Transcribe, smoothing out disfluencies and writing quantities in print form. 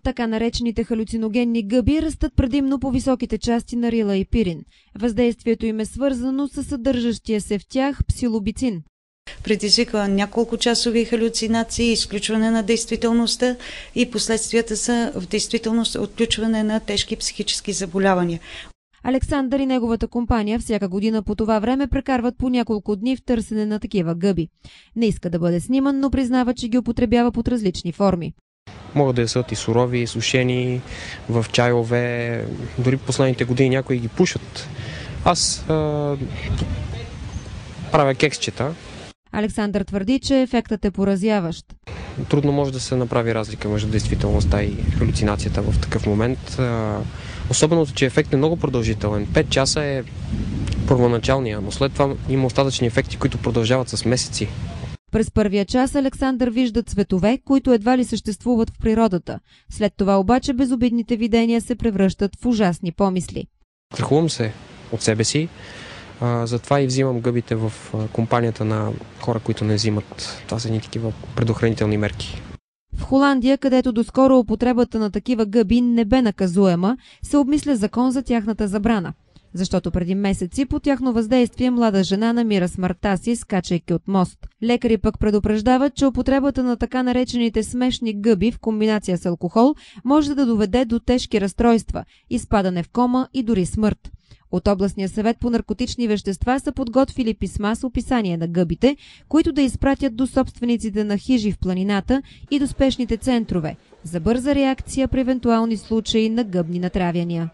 Така наречените халюциногенни гъби растат предимно по високите части на Рила и Пирин. Въздействието им е свързано с съдържащия се в тях псилобицин. Предизвиква няколко часови халюцинации, изключване на действителността и последствията са в действителност отключване на тежки психически заболявания. Александър и неговата компания всяка година по това време прекарват по няколко дни в търсене на такива гъби. Не иска да бъде сниман, но признава, че ги употребява под различни форми. Могат да са и сурови, и сушени, в чайове. Дори последните години някои ги пушат. Аз правя кексчета. Александър твърди, че ефектът е поразяващ. Трудно може да се направи разлика между действителността и халюцинацията в такъв момент. Особено, че ефект е много продължителен. 5 часа е първоначалния, но след това има остатъчни ефекти, които продължават с месеци. През първия час Александър вижда цветове, които едва ли съществуват в природата. След това обаче безобидните видения се превръщат в ужасни помисли. Страхувам се от себе си, затова и взимам гъбите в компанията на хора, които не взимат. Това са ни такива предохранителни мерки. В Холандия, където доскоро употребата на такива гъби не бе наказуема, се обмисля закон за тяхната забрана. Защото преди месеци по тяхно въздействие млада жена намира смъртта си, скачайки от мост. Лекари пък предупреждават, че употребата на така наречените смешни гъби в комбинация с алкохол може да доведе до тежки разстройства, изпадане в кома и дори смърт. От областния съвет по наркотични вещества са подготвили писма с описание на гъбите, които да изпратят до собствениците на хижи в планината и до спешните центрове за бърза реакция при евентуални случаи на гъбни натравяния.